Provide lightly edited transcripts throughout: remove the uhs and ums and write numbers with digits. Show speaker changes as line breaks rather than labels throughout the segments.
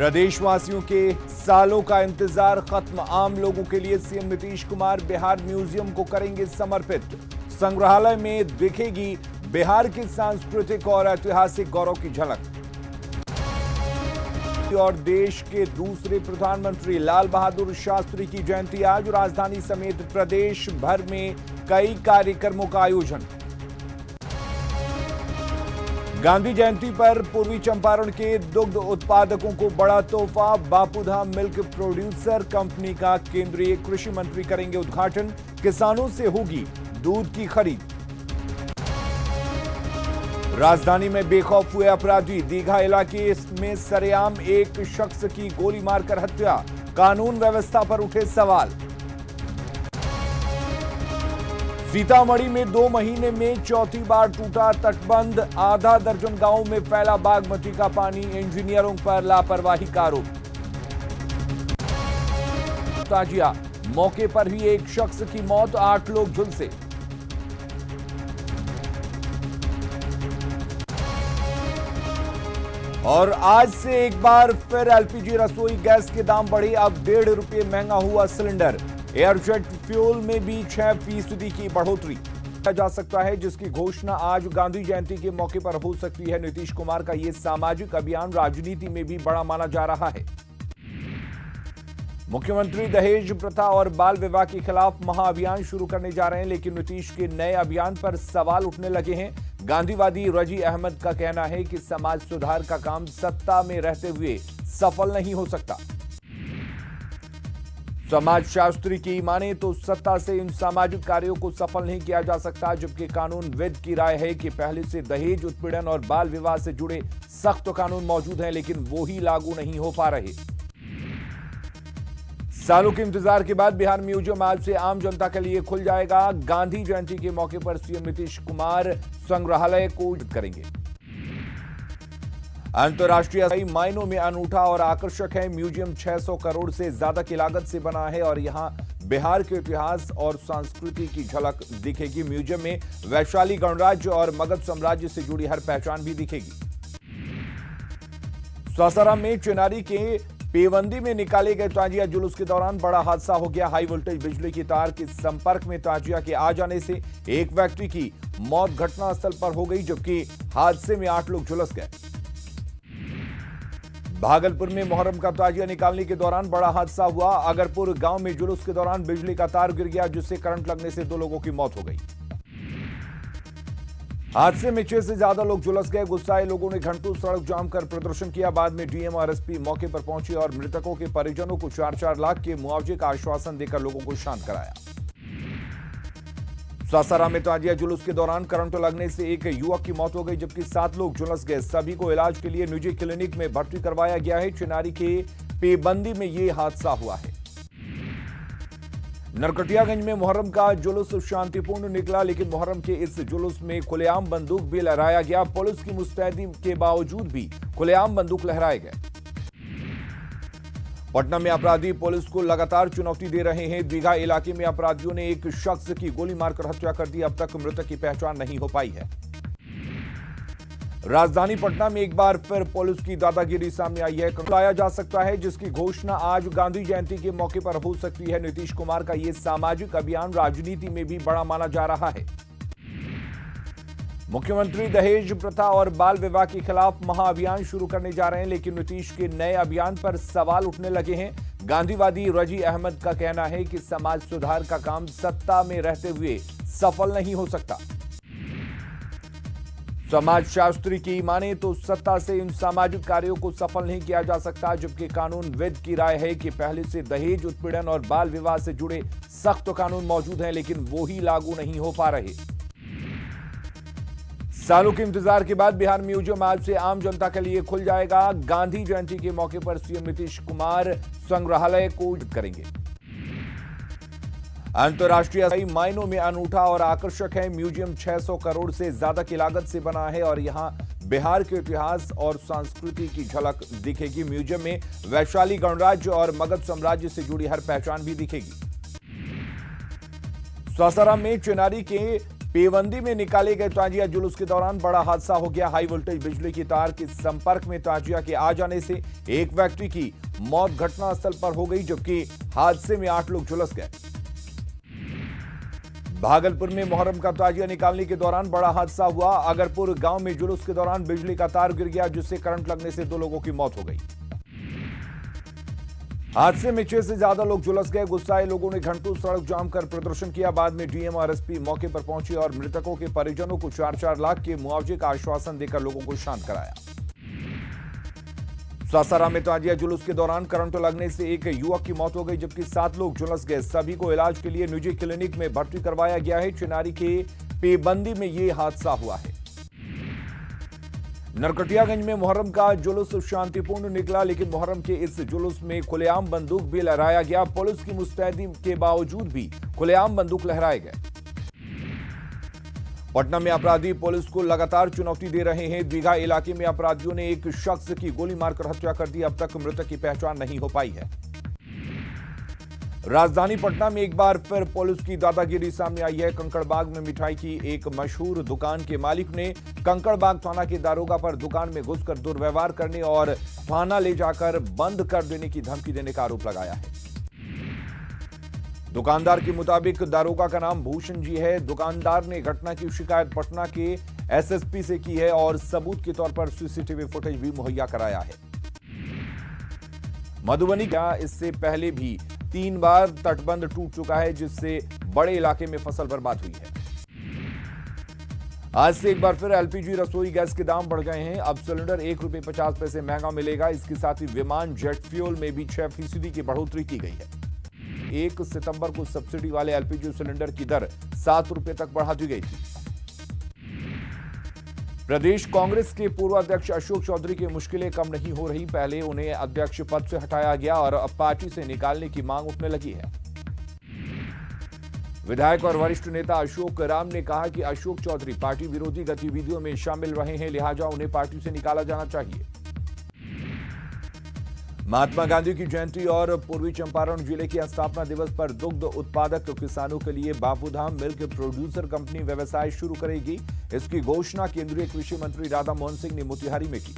प्रदेशवासियों के सालों का इंतजार खत्म। आम लोगों के लिए सीएम नीतीश कुमार बिहार म्यूजियम को करेंगे समर्पित। संग्रहालय में दिखेगी बिहार के सांस्कृतिक और ऐतिहासिक गौरव की झलक। और देश के दूसरे प्रधानमंत्री लाल बहादुर शास्त्री की जयंती आज। राजधानी समेत प्रदेश भर में कई कार्यक्रमों का आयोजन। गांधी जयंती पर पूर्वी चंपारण के दुग्ध उत्पादकों को बड़ा तोहफा। बापूधाम मिल्क प्रोड्यूसर कंपनी का केंद्रीय कृषि मंत्री करेंगे उद्घाटन। किसानों से होगी दूध की खरीद। राजधानी में बेखौफ हुए अपराधी। दीघा इलाके में सरेआम एक शख्स की गोली मारकर हत्या। कानून व्यवस्था पर उठे सवाल। सीतामढ़ी में 2 महीने में चौथी बार टूटा तटबंध। आधा दर्जन गांवों में फैला बागमती का पानी। इंजीनियरों पर लापरवाही का आरोप। ताजिया मौके पर ही एक शख्स की मौत, 8 लोग झुलसे। और आज से एक बार फिर एलपीजी रसोई गैस के दाम बढ़े। अब 1.5 रुपये महंगा हुआ सिलेंडर। एयरजेट फ्यूल में भी 6% की बढ़ोतरी जा सकता है, जिसकी घोषणा आज गांधी जयंती के मौके पर हो सकती है। नीतीश कुमार का यह सामाजिक अभियान राजनीति में भी बड़ा माना जा रहा है। मुख्यमंत्री दहेज प्रथा और बाल विवाह के खिलाफ महाअभियान शुरू करने जा रहे हैं, लेकिन नीतीश के नए अभियान पर सवाल उठने लगे हैं। गांधीवादी रजी अहमद का कहना है कि समाज सुधार का काम सत्ता में रहते हुए सफल नहीं हो सकता। समाजशास्त्री की माने तो सत्ता से इन सामाजिक कार्यों को सफल नहीं किया जा सकता, जबकि कानूनविद की राय है कि पहले से दहेज उत्पीड़न और बाल विवाह से जुड़े सख्त कानून मौजूद हैं, लेकिन वो ही लागू नहीं हो पा रहे। सालों के इंतजार के बाद बिहार म्यूजियम आज से आम जनता के लिए खुल जाएगा। गांधी जयंती के मौके पर सीएम नीतीश कुमार संग्रहालय को उद्घाटित करेंगे। अंतर्राष्ट्रीय कई मायनों में अनूठा और आकर्षक है। म्यूजियम 600 करोड़ से ज्यादा की लागत से बना है और यहां बिहार के इतिहास और संस्कृति की झलक दिखेगी। म्यूजियम में वैशाली गणराज्य और मगध साम्राज्य से जुड़ी हर पहचान भी दिखेगी। सासाराम में चिनारी के पेवंदी में निकाले गए ताजिया जुलूस के दौरान बड़ा हादसा हो गया। हाई वोल्टेज बिजली की तार के संपर्क में ताजिया के आ जाने से एक व्यक्ति की मौत घटनास्थल पर हो गई, जबकि हादसे में 8 लोग झुलस गए। भागलपुर में मुहर्रम का ताजिया निकालने के दौरान बड़ा हादसा हुआ। अगरपुर गांव में जुलूस के दौरान बिजली का तार गिर गया, जिससे करंट लगने से 2 लोगों की मौत हो गई। हादसे में 6 से ज्यादा लोग झुलस गए। गुस्साए लोगों ने घंटों सड़क जाम कर प्रदर्शन किया। बाद में डीएम और एसपी मौके पर पहुंचे और मृतकों के परिजनों को 4-4 लाख के मुआवजे का आश्वासन देकर लोगों को शांत कराया। सासाराम में ताजिया जुलूस के दौरान करंट लगने से एक युवक की मौत हो गई, जबकि 7 लोग झुलस गए। सभी को इलाज के लिए निजी क्लिनिक में भर्ती करवाया गया है। चिनारी के पेबंदी में यह हादसा हुआ है। नरकटियागंज में मुहर्रम का जुलूस शांतिपूर्ण निकला, लेकिन मुहर्रम के इस जुलूस में खुलेआम बंदूक भी लहराया गया। पुलिस की मुस्तैदी के बावजूद भी खुलेआम बंदूक लहराए गए। पटना में अपराधी पुलिस को लगातार चुनौती दे रहे हैं। दीघा इलाके में अपराधियों ने एक शख्स की गोली मारकर हत्या कर दी। अब तक मृतक की पहचान नहीं हो पाई है। राजधानी पटना में एक बार फिर पुलिस की दादागिरी सामने आई है। लाया जा सकता है, जिसकी घोषणा आज गांधी जयंती के मौके पर हो सकती है। नीतीश कुमार का यह सामाजिक अभियान राजनीति में भी बड़ा माना जा रहा है। मुख्यमंत्री दहेज प्रथा और बाल विवाह के खिलाफ महाअभियान शुरू करने जा रहे हैं, लेकिन नीतीश के नए अभियान पर सवाल उठने लगे हैं। गांधीवादी रजी अहमद का कहना है कि समाज सुधार का काम सत्ता में रहते हुए सफल नहीं हो सकता। समाजशास्त्री की माने तो सत्ता से इन सामाजिक कार्यों को सफल नहीं किया जा सकता, जबकि कानूनविद की राय है कि पहले से दहेज उत्पीड़न और बाल विवाह से जुड़े सख्त कानून मौजूद हैं, लेकिन वो ही लागू नहीं हो पा रहे। सालों के इंतजार के बाद बिहार म्यूजियम आज से आम जनता के लिए खुल जाएगा। गांधी जयंती के मौके पर सीएम नीतीश कुमार संग्रहालय को उद्घाटित करेंगे। अंतर्राष्ट्रीय कई मायनों में अनूठा और आकर्षक है। म्यूजियम 600 करोड़ से ज्यादा की लागत से बना है और यहां बिहार के इतिहास और संस्कृति की झलक दिखेगी। म्यूजियम में वैशाली गणराज्य और मगध साम्राज्य से जुड़ी हर पहचान भी दिखेगी। सासाराम में चिनारी के पेबंदी में निकाले गए ताजिया जुलूस के दौरान बड़ा हादसा हो गया। हाई वोल्टेज बिजली की तार के संपर्क में ताजिया के आ जाने से एक व्यक्ति की मौत घटनास्थल पर हो गई, जबकि हादसे में 8 लोग झुलस गए। भागलपुर में मुहर्रम का ताजिया निकालने के दौरान बड़ा हादसा हुआ। अगरपुर गांव में जुलूस के दौरान बिजली का तार गिर गया, जिससे करंट लगने से 2 लोगों की मौत हो गई। हादसे में 6 से ज्यादा लोग झुलस गए। गुस्साए लोगों ने घंटों सड़क जाम कर प्रदर्शन किया। बाद में डीएम और एसपी मौके पर पहुंचे और मृतकों के परिजनों को 4-4 लाख के मुआवजे का आश्वासन देकर लोगों को शांत कराया। सासाराम में ताजिया जुलूस के दौरान करंट लगने से एक युवक की मौत हो गई, जबकि 7 लोग झुलस गए। सभी को इलाज के लिए निजी क्लिनिक में भर्ती करवाया गया है। चिनारी के पेबंदी में यह हादसा हुआ है। नरकटियागंज में मुहर्रम का जुलूस शांतिपूर्ण निकला, लेकिन मुहर्रम के इस जुलूस में खुलेआम बंदूक भी लहराया गया। पुलिस की मुस्तैदी के बावजूद भी खुलेआम बंदूक लहराए गए। पटना में अपराधी पुलिस को लगातार चुनौती दे रहे हैं। दीघा इलाके में अपराधियों ने एक शख्स की गोली मारकर हत्या कर दी। अब तक मृतक की पहचान नहीं हो पाई है। राजधानी पटना में एक बार फिर पुलिस की दादागिरी सामने आई है। कंकड़बाग में मिठाई की एक मशहूर दुकान के मालिक ने कंकड़बाग थाना के दारोगा पर दुकान में घुसकर दुर्व्यवहार करने और थाना ले जाकर बंद कर देने की धमकी देने का आरोप लगाया है। दुकानदार के मुताबिक दारोगा का नाम भूषण जी है। दुकानदार ने घटना की शिकायत पटना के एसएसपी से की है और सबूत के तौर पर सीसीटीवी फुटेज भी मुहैया कराया है। मधुबनी का इससे पहले भी 3 बार तटबंध टूट चुका है, जिससे बड़े इलाके में फसल बर्बाद हुई है। आज से एक बार फिर एलपीजी रसोई गैस के दाम बढ़ गए हैं। अब सिलेंडर ₹1.50 महंगा मिलेगा। इसके साथ ही विमान जेट फ्यूल में भी 6% की बढ़ोतरी की गई है। 1 सितंबर को सब्सिडी वाले एलपीजी सिलेंडर की दर ₹7 तक बढ़ा दी गई थी। प्रदेश कांग्रेस के पूर्व अध्यक्ष अशोक चौधरी की मुश्किलें कम नहीं हो रही। पहले उन्हें अध्यक्ष पद से हटाया गया और अब पार्टी से निकालने की मांग उठने लगी है। विधायक और वरिष्ठ नेता अशोक राम ने कहा कि अशोक चौधरी पार्टी विरोधी गतिविधियों में शामिल रहे हैं, लिहाजा उन्हें पार्टी से निकाला जाना चाहिए। महात्मा गांधी की जयंती और पूर्वी चंपारण जिले के स्थापना दिवस पर दुग्ध उत्पादक किसानों के लिए बापूधाम मिल्क प्रोड्यूसर कंपनी व्यवसाय शुरू करेगी। इसकी घोषणा केंद्रीय कृषि मंत्री राधा मोहन सिंह ने मोतिहारी में की।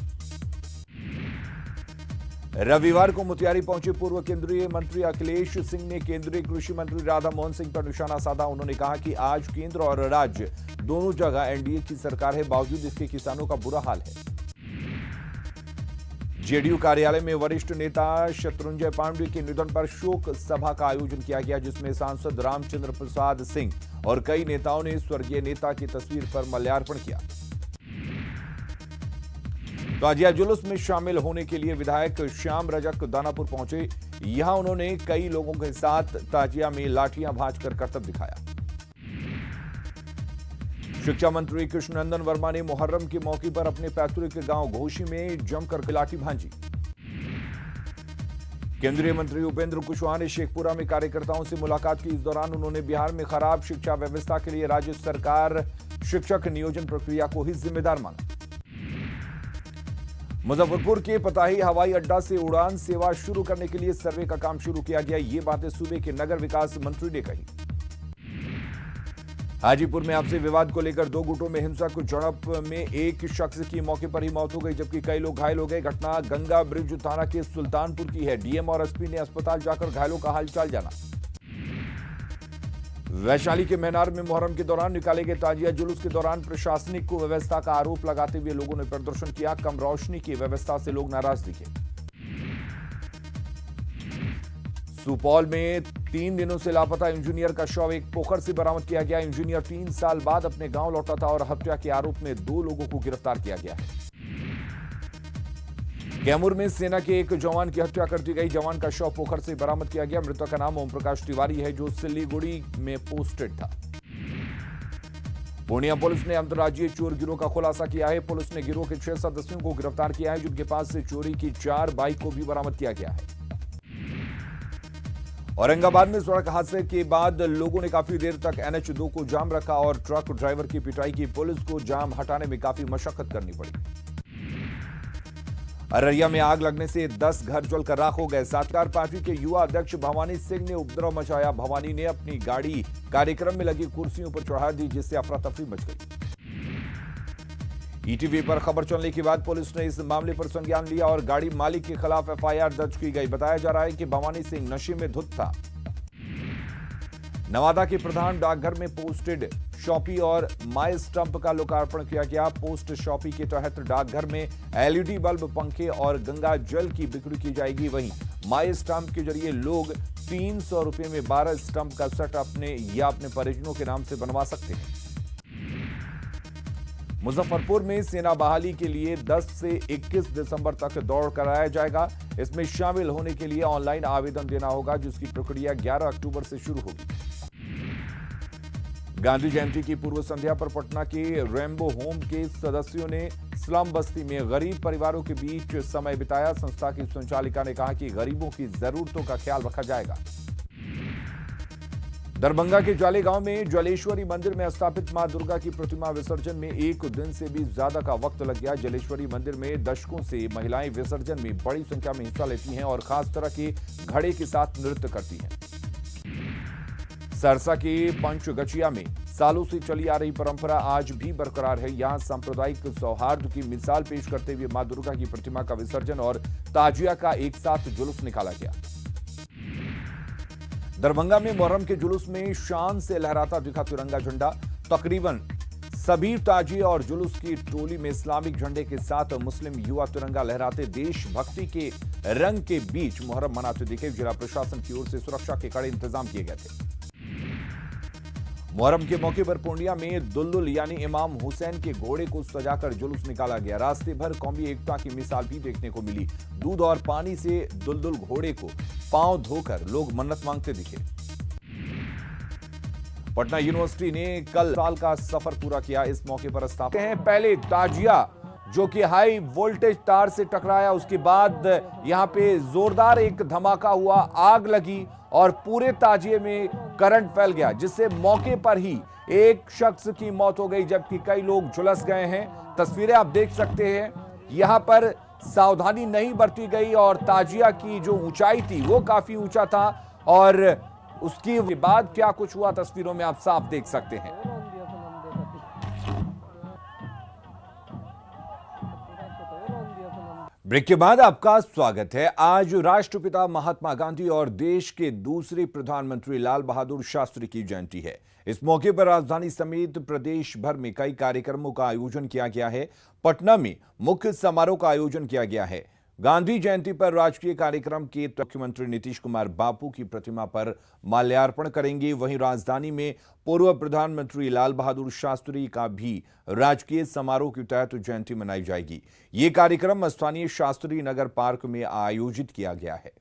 रविवार को मोतिहारी पहुंचे पूर्व केंद्रीय मंत्री अखिलेश सिंह ने केंद्रीय कृषि मंत्री राधा मोहन सिंह पर निशाना साधा। उन्होंने कहा कि आज केंद्र और राज्य दोनों जगह एनडीए की सरकार है, बावजूद इसके किसानों का बुरा हाल है। जेडीयू कार्यालय में वरिष्ठ नेता शत्रुंजय पांडे के निधन पर शोक सभा का आयोजन किया गया, जिसमें सांसद रामचंद्र प्रसाद सिंह और कई नेताओं ने स्वर्गीय नेता की तस्वीर पर माल्यार्पण किया। ताजिया जुलूस में शामिल होने के लिए विधायक श्याम रजक दानापुर पहुंचे। यहां उन्होंने कई लोगों के साथ ताजिया में लाठियां भांजकर करतब दिखाया। शिक्षा मंत्री कृष्णनंदन वर्मा ने मुहर्रम के मौके पर अपने पैतृक गांव घोशी में जमकर लाठी भांजी। केंद्रीय मंत्री उपेंद्र कुशवाहा ने शेखपुरा में कार्यकर्ताओं से मुलाकात की। इस दौरान उन्होंने बिहार में खराब शिक्षा व्यवस्था के लिए राज्य सरकार शिक्षक नियोजन प्रक्रिया को ही जिम्मेदार माना। मुजफ्फरपुर के पताही हवाई अड्डा से उड़ान सेवा शुरू करने के लिए सर्वे का काम शुरू किया गया। ये बातें सूबे के नगर विकास मंत्री ने कही। हाजीपुर में आपसी विवाद को लेकर 2 गुटों में हिंसक झड़प में एक शख्स की मौके पर ही मौत हो गई, जबकि कई लोग घायल हो गए। घटना गंगा ब्रिज थाना के सुल्तानपुर की है। डीएम और एसपी ने अस्पताल जाकर घायलों का हालचाल जाना। वैशाली के मैनार में मुहर्रम के दौरान निकाले गए ताजिया जुलूस के दौरान प्रशासनिक को व्यवस्था का आरोप लगाते हुए लोगों ने प्रदर्शन किया। कम रोशनी की व्यवस्था से लोग नाराज दिखे। सुपौल में 3 दिनों से लापता इंजीनियर का शव एक पोखर से बरामद किया गया। इंजीनियर 3 साल बाद अपने गांव लौटा था और हत्या के आरोप में 2 लोगों को गिरफ्तार किया गया है। कैमूर में सेना के एक जवान की हत्या कर दी गई। जवान का शव पोखर से बरामद किया गया। मृतक का नाम ओम प्रकाश तिवारी है, जो सिलीगुड़ी में पोस्टेड था। पूर्णिया पुलिस ने अंतर्राज्यीय चोर गिरोह का खुलासा किया है। पुलिस ने गिरोह के 6 सदस्यों को गिरफ्तार किया है, जिनके पास से चोरी की 4 बाइक को भी बरामद किया गया है। औरंगाबाद में सड़क हादसे के बाद लोगों ने काफी देर तक NH2 को जाम रखा और ट्रक ड्राइवर की पिटाई की। पुलिस को जाम हटाने में काफी मशक्कत करनी पड़ी। अररिया में आग लगने से 10 घर जलकर राख हो गए। सातकार पार्टी के युवा अध्यक्ष भवानी सिंह ने उपद्रव मचाया। भवानी ने अपनी गाड़ी कार्यक्रम में लगी कुर्सियों पर चढ़ा दी, जिससे अफरा तफरी मच गई। ईटीवी पर खबर चलने के बाद पुलिस ने इस मामले पर संज्ञान लिया और गाड़ी मालिक के खिलाफ एफआईआर दर्ज की गई। बताया जा रहा है कि भवानी सिंह नशे में धुत था। नवादा के प्रधान डाकघर में पोस्टेड शॉपी और माई स्टंप का लोकार्पण किया गया। पोस्ट शॉपी के तहत डाकघर में एलईडी बल्ब, पंखे और गंगा जल की बिक्री की जाएगी। वहीं माई स्टंप के जरिए लोग 300 रुपए में 12 स्टंप का सेट अपने या अपने परिजनों के नाम से बनवा सकते हैं। मुजफ्फरपुर में सेना बहाली के लिए 10 से 21 दिसंबर तक दौड़ कराया जाएगा। इसमें शामिल होने के लिए ऑनलाइन आवेदन देना होगा, जिसकी प्रक्रिया 11 अक्टूबर से शुरू होगी। गांधी जयंती की पूर्व संध्या पर पटना के रेनबो होम के सदस्यों ने स्लम बस्ती में गरीब परिवारों के बीच समय बिताया। संस्था की संचालिका ने कहा कि गरीबों की जरूरतों का ख्याल रखा जाएगा। दरभंगा के जाले गांव में जलेश्वरी मंदिर में स्थापित मां दुर्गा की प्रतिमा विसर्जन में 1 दिन से भी ज्यादा का वक्त लग गया। जलेश्वरी मंदिर में दशकों से महिलाएं विसर्जन में बड़ी संख्या में हिस्सा लेती हैं और खास तरह के घड़े के साथ नृत्य करती हैं। सरसा के पंचगछिया में सालों से चली आ रही परंपरा आज भी बरकरार है। यहां सांप्रदायिक सौहार्द की मिसाल पेश करते हुए मां दुर्गा की प्रतिमा का विसर्जन और ताजिया का एक साथ जुलूस निकाला गया। दरभंगा में मुहर्रम के जुलूस में शान से लहराता दिखा तिरंगा झंडा। तकरीबन सभी ताजिए और जुलूस की टोली में इस्लामिक झंडे के साथ मुस्लिम युवा तिरंगा लहराते देशभक्ति के रंग के बीच मुहर्रम मनाते दिखे। जिला प्रशासन की ओर से सुरक्षा के कड़े इंतजाम किए गए थे। मुहर्रम के मौके पर पूर्णिया में दुलदुल यानी इमाम हुसैन के घोड़े को सजाकर जुलूस निकाला गया। रास्ते भर कौमी एकता की मिसाल भी देखने को मिली। दूध और पानी से दुलदुल घोड़े को पांव धोकर लोग मन्नत मांगते दिखे। पटना यूनिवर्सिटी ने कल साल का सफर पूरा किया। इस मौके पर स्थापित हैं पहले ताजिया जो कि हाई वोल्टेज तार से टकराया। उसके बाद यहां पे जोरदार एक धमाका हुआ, आग लगी और पूरे ताजिए में करंट फैल गया, जिससे मौके पर ही एक शख्स की मौत हो गई, जबकि कई लोग झुलस गए हैं। तस्वीरें आप देख सकते हैं। यहां पर सावधानी नहीं बरती गई और ताजिया की जो ऊंचाई थी वो काफी ऊंचा था और उसके बाद क्या कुछ हुआ तस्वीरों में आप साफ देख सकते हैं। ब्रेक के बाद आपका स्वागत है। आज राष्ट्रपिता महात्मा गांधी और देश के दूसरे प्रधानमंत्री लाल बहादुर शास्त्री की जयंती है। इस मौके पर राजधानी समेत प्रदेश भर में कई कार्यक्रमों का आयोजन किया गया है। पटना में मुख्य समारोह का आयोजन किया गया है। गांधी जयंती पर राजकीय कार्यक्रम के मुख्यमंत्री नीतीश कुमार बापू की प्रतिमा पर माल्यार्पण करेंगे। वहीं राजधानी में पूर्व प्रधानमंत्री लाल बहादुर शास्त्री का भी राजकीय समारोह के तहत जयंती मनाई जाएगी। ये कार्यक्रम स्थानीय शास्त्री नगर पार्क में आयोजित किया गया है।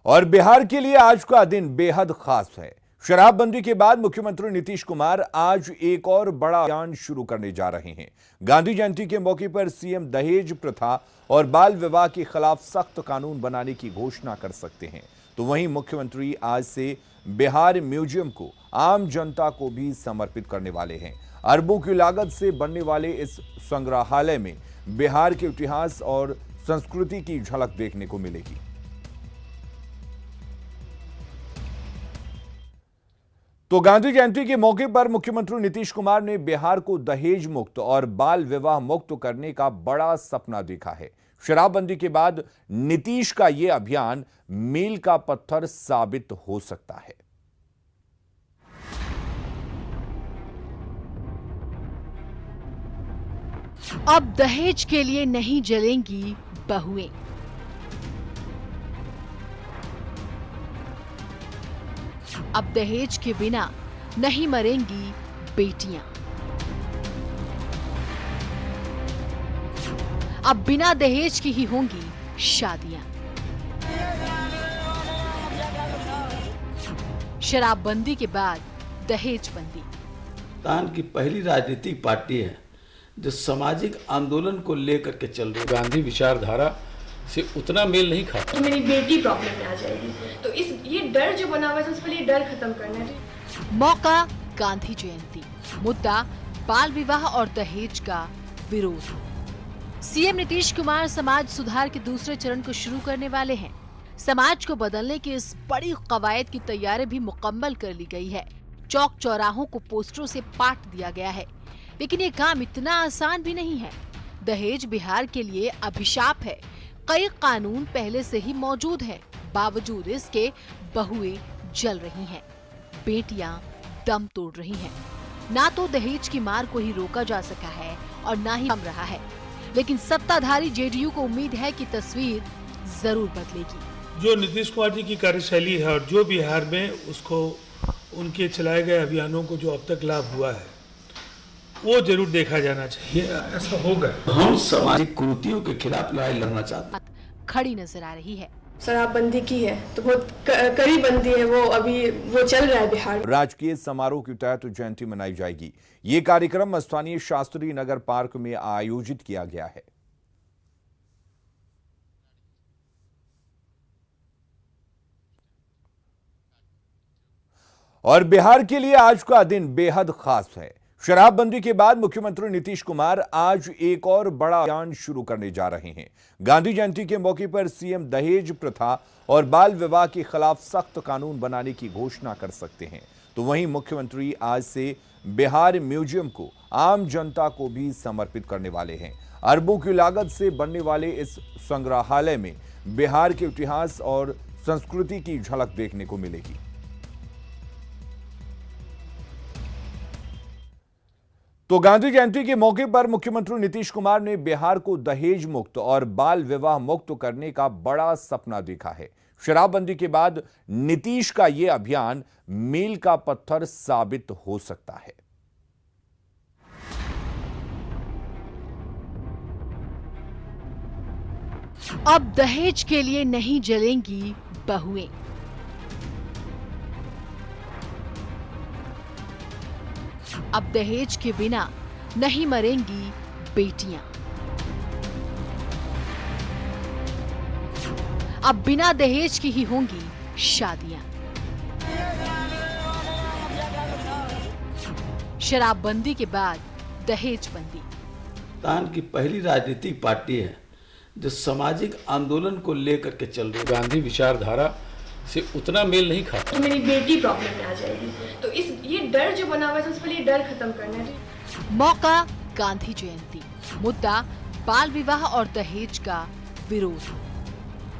और बिहार के लिए आज का दिन बेहद खास है। शराबबंदी के बाद मुख्यमंत्री नीतीश कुमार आज एक और बड़ा अभियान शुरू करने जा रहे हैं। गांधी जयंती के मौके पर सीएम दहेज प्रथा और बाल विवाह के खिलाफ सख्त कानून बनाने की घोषणा कर सकते हैं। तो वहीं मुख्यमंत्री आज से बिहार म्यूजियम को आम जनता को भी समर्पित करने वाले हैं। अरबों की लागत से बनने वाले इस संग्रहालय में बिहार के इतिहास और संस्कृति की झलक देखने को मिलेगी। तो गांधी जयंती के मौके पर मुख्यमंत्री नीतीश कुमार ने बिहार को दहेज मुक्त और बाल विवाह मुक्त करने का बड़ा सपना देखा है। शराबबंदी के बाद नीतीश का यह अभियान मील का पत्थर साबित हो सकता है।
अब दहेज के लिए नहीं जलेंगी बहुएं। अब दहेज के बिना नहीं मरेंगी बेटियां। अब बिना दहेज की ही होंगी शादियां। शराबबंदी के बाद दहेजबंदी।
हिंदुस्तान की पहली राजनीतिक पार्टी है जो सामाजिक आंदोलन को लेकर के चल रही है।
गांधी विचारधारा से उतना मेल नहीं खाता।
तो मेरी बेटी प्रॉब्लम में आ जाएगी, तो ये डर जो बना हुआ है सबसे पहले डर खत्म करना है।
मौका गांधी जयंती, मुद्दा बाल विवाह और दहेज का विरोध। सीएम नीतीश कुमार समाज सुधार के दूसरे चरण को शुरू करने वाले हैं। समाज को बदलने की इस बड़ी कवायद की तैयारी भी मुकम्मल कर ली गई है। चौक चौराहों को पोस्टरों से पाट दिया गया है, लेकिन ये काम इतना आसान भी नहीं है। दहेज बिहार के लिए अभिशाप है। कई कानून पहले से ही मौजूद हैं, बावजूद इसके बहुएं जल रही हैं, बेटियां दम तोड़ रही हैं। ना तो दहेज की मार को ही रोका जा सका है और ना ही कम रहा है, लेकिन सत्ताधारी जेडीयू को उम्मीद है कि तस्वीर जरूर बदलेगी।
जो नीतीश कुमार जी की कार्यशैली है और जो बिहार में उसको उनके चलाए गए अभियानों को जो अब तक लाभ हुआ है, वो जरूर देखा जाना चाहिए। ऐसा होगा।
हम सामाजिक कुरीतियों के खिलाफ लड़ाई लड़ना चाहते हैं।
खड़ी नजर आ रही है।
शराबबंदी की है तो बहुत कड़ी बंदी है, वो चल रहा है बिहार में।
राजकीय समारोह के तहत जयंती मनाई जाएगी। ये कार्यक्रम स्थानीय शास्त्री नगर पार्क में आयोजित किया गया है। और बिहार के लिए आज का दिन बेहद खास है। शराबबंदी के बाद मुख्यमंत्री नीतीश कुमार आज एक और बड़ा अभियान शुरू करने जा रहे हैं। गांधी जयंती के मौके पर सीएम दहेज प्रथा और बाल विवाह के खिलाफ सख्त कानून बनाने की घोषणा कर सकते हैं। तो वहीं मुख्यमंत्री आज से बिहार म्यूजियम को आम जनता को भी समर्पित करने वाले हैं। अरबों की लागत से बनने वाले इस संग्रहालय में बिहार के इतिहास और संस्कृति की झलक देखने को मिलेगी। तो गांधी जयंती के मौके पर मुख्यमंत्री नीतीश कुमार ने बिहार को दहेज मुक्त और बाल विवाह मुक्त करने का बड़ा सपना देखा है। शराबबंदी के बाद नीतीश का यह अभियान मील का पत्थर साबित हो सकता है।
अब दहेज के लिए नहीं जलेंगी बहुएं। अब दहेज के बिना नहीं मरेंगी बेटियां। अब बिना दहेज की ही होंगी शादियां। शराबबंदी के बाद दहेज बंदी।
हिंदुस्तान की पहली राजनीतिक पार्टी है जो सामाजिक आंदोलन को लेकर के चल रही है।
गांधी विचारधारा से उतना मेल नहीं खाता।
तो मेरी बेटी प्रॉब्लम में आ जाएगी, तो ये डर जो बना हुआ है सबसे पहले ये डर खत्म करना है।
मौका गांधी जयंती, मुद्दा बाल विवाह और दहेज का विरोध।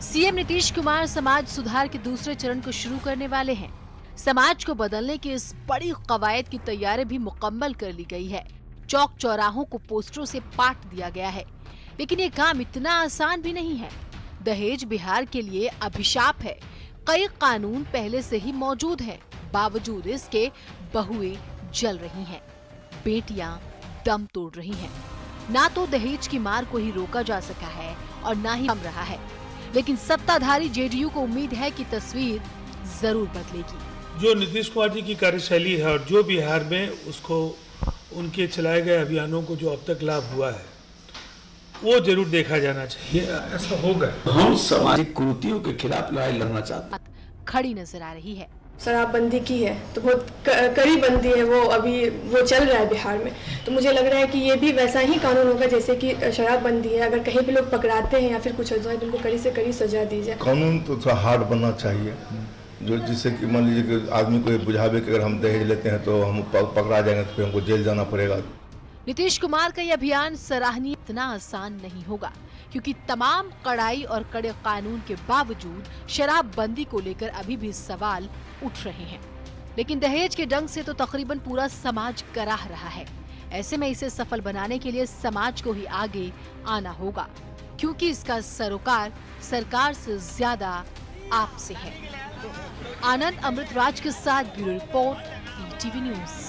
सीएम नीतीश कुमार समाज सुधार के दूसरे चरण को शुरू करने वाले हैं। समाज को बदलने की इस बड़ी कवायद की तैयारी भी मुकम्मल कर ली गई है। चौक चौराहों को पोस्टरों से पाट दिया गया है, लेकिन ये काम इतना आसान भी नहीं है। दहेज बिहार के लिए अभिशाप है। कई कानून पहले से ही मौजूद हैं, बावजूद इसके बहुएं जल रही हैं, बेटियां दम तोड़ रही हैं। ना तो दहेज की मार को ही रोका जा सका है और ना ही कम रहा है, लेकिन सत्ताधारी जेडीयू को उम्मीद है कि तस्वीर जरूर बदलेगी।
जो नीतीश कुमार जी की कार्यशैली है और जो बिहार में उसको उनके चलाए गए अभियानों को जो अब तक लाभ हुआ है, वो जरूर देखा जाना चाहिए। ऐसा होगा।
हम सामाजिक कुरीतियों के खिलाफ लड़ाई लड़ना चाहते हैं।
खड़ी नजर आ रही है।
शराबबंदी की है तो बहुत कड़ी बंदी है, वो चल रहा है बिहार में। तो मुझे लग रहा है कि ये भी वैसा ही कानून होगा जैसे कि शराबबंदी है। अगर कहीं भी लोग पकड़ाते हैं या फिर कुछ हो जाए तो उनको कड़ी से कड़ी सजा दी जाए।
कानून तो थोड़ा हार्ड बनना चाहिए, जो जिससे कि मान लीजिए कि आदमी को ये बुझावे कि अगर हम दहेज लेते हैं तो हम पकड़ा जाएंगे तो फिर हमको जेल जाना पड़ेगा।
नीतीश कुमार का यह अभियान सराहनीय। इतना आसान नहीं होगा, क्योंकि तमाम कड़ाई और कड़े कानून के बावजूद शराबबंदी को लेकर अभी भी सवाल उठ रहे हैं। लेकिन दहेज के डंग से तो तकरीबन पूरा समाज कराह रहा है। ऐसे में इसे सफल बनाने के लिए समाज को ही आगे आना होगा, क्योंकि इसका सरोकार सरकार से ज्यादा आपसे है। आनंद अमृतराज के साथ ब्यूरो रिपोर्ट, ईटीवी न्यूज।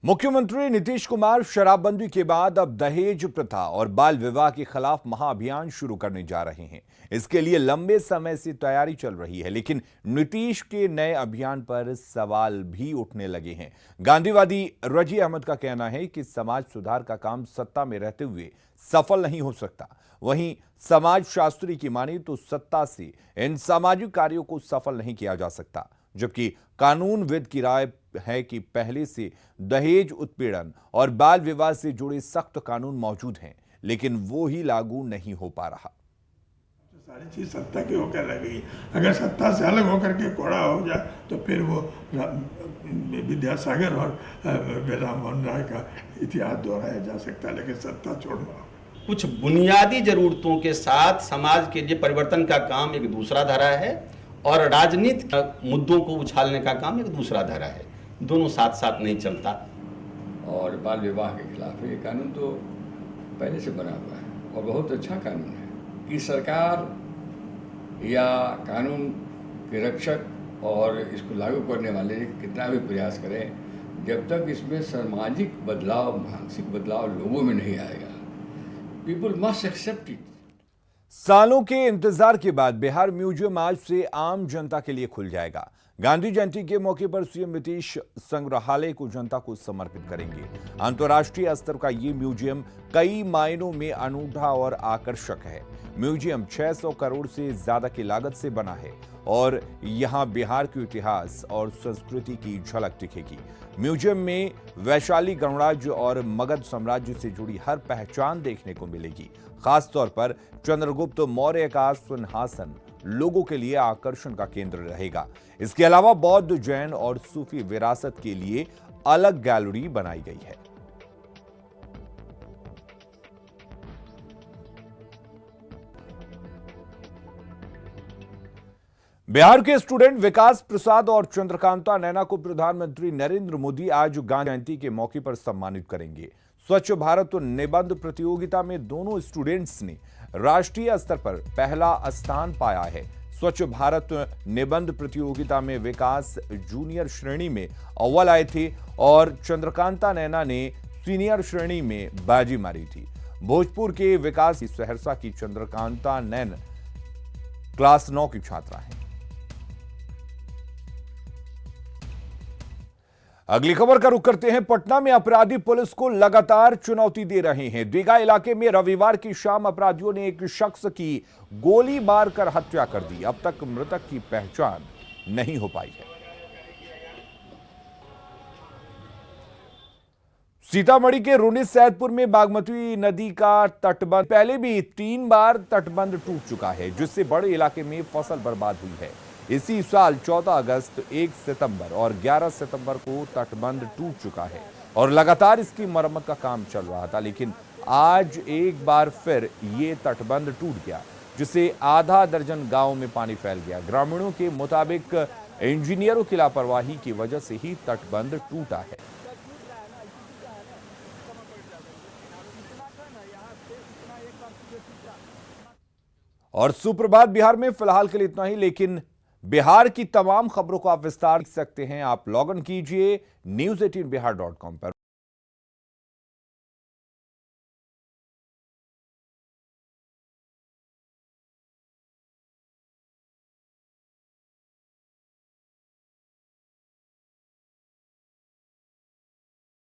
मुख्यमंत्री नीतीश कुमार शराबबंदी के बाद अब दहेज प्रथा और बाल विवाह के खिलाफ महाअभियान शुरू करने जा रहे हैं। इसके लिए लंबे समय से तैयारी चल रही है, लेकिन नीतीश के नए अभियान पर सवाल भी उठने लगे हैं। गांधीवादी रजी अहमद का कहना है कि समाज सुधार का काम सत्ता में रहते हुए सफल नहीं हो सकता। वहीं समाज शास्त्री की माने तो सत्ता से इन सामाजिक कार्यों को सफल नहीं किया जा सकता। जबकि कानूनविद की राय है कि पहले से दहेज उत्पीड़न और बाल विवाह से जुड़े सख्त कानून मौजूद हैं, लेकिन वो ही लागू नहीं हो पा रहा।
सारी चीज सत्ता की होकर रह गई। अगर सत्ता से अलग होकर के कोड़ा हो जाए तो फिर वो विद्यासागर और राम मोहन राय का इतिहास दोहराया जा सकता है, लेकिन सत्ता छोड़ना।
कुछ बुनियादी जरूरतों के साथ समाज के लिए परिवर्तन का काम एक दूसरा धारा है और राजनीतिक मुद्दों को उछालने का काम एक दूसरा धारा है। दोनों साथ साथ नहीं चलता।
और बाल विवाह के खिलाफ ये कानून तो पहले से बना हुआ है और बहुत अच्छा कानून है कि सरकार या कानून के रक्षक और इसको लागू करने वाले कितना भी प्रयास करें, जब तक इसमें सामाजिक बदलाव, मानसिक बदलाव लोगों में नहीं आएगा, पीपल मस्ट एक्सेप्ट इट।
सालों के इंतजार के बाद बिहार म्यूजियम आज से आम जनता के लिए खुल जाएगा। गांधी जयंती के मौके पर सीएम नीतीश संग्रहालय को जनता को समर्पित करेंगे। अंतर्राष्ट्रीय स्तर का ये म्यूजियम कई मायनों में अनूठा और आकर्षक है। म्यूजियम 600 करोड़ से ज्यादा की लागत से बना है और यहां बिहार के इतिहास और संस्कृति की झलक दिखेगी। म्यूजियम में वैशाली गणराज्य और मगध साम्राज्य से जुड़ी हर पहचान देखने को मिलेगी। खासतौर पर चंद्रगुप्त मौर्य का सिंहासन लोगों के लिए आकर्षण का केंद्र रहेगा। इसके अलावा बौद्ध, जैन और सूफी विरासत के लिए अलग गैलरी बनाई गई है। बिहार के स्टूडेंट विकास प्रसाद और चंद्रकांता नैना को प्रधानमंत्री नरेंद्र मोदी आज गांधी जयंती के मौके पर सम्मानित करेंगे। स्वच्छ भारत निबंध प्रतियोगिता में दोनों स्टूडेंट्स ने राष्ट्रीय स्तर पर पहला स्थान पाया है। स्वच्छ भारत निबंध प्रतियोगिता में विकास जूनियर श्रेणी में अव्वल आए थे और चंद्रकांता नैना ने सीनियर श्रेणी में बाजी मारी थी। भोजपुर के विकास सहरसा की चंद्रकांता नैन क्लास 9 की छात्रा हैं। अगली खबर का रुख करते हैं। पटना में अपराधी पुलिस को लगातार चुनौती दे रहे हैं। दीघा इलाके में रविवार की शाम अपराधियों ने एक शख्स की गोली मारकर हत्या कर दी। अब तक मृतक की पहचान नहीं हो पाई है। सीतामढ़ी के रूनी सैदपुर में बागमती नदी का तटबंध पहले भी 3 बार तटबंध टूट चुका है, जिससे बड़े इलाके में फसल बर्बाद हुई है। इसी साल 14 अगस्त, 1 सितंबर और 11 सितंबर को तटबंध टूट चुका है और लगातार इसकी मरम्मत का काम चल रहा था, लेकिन आज एक बार फिर ये तटबंध टूट गया, जिससे आधा दर्जन गांव में पानी फैल गया। ग्रामीणों के मुताबिक इंजीनियरों की लापरवाही की वजह से ही तटबंध टूटा है। और सुप्रभात बिहार में फिलहाल के लिए इतना ही, लेकिन बिहार की तमाम खबरों को आप विस्तार देख सकते हैं। आप लॉग इन कीजिए news18bihar.com पर।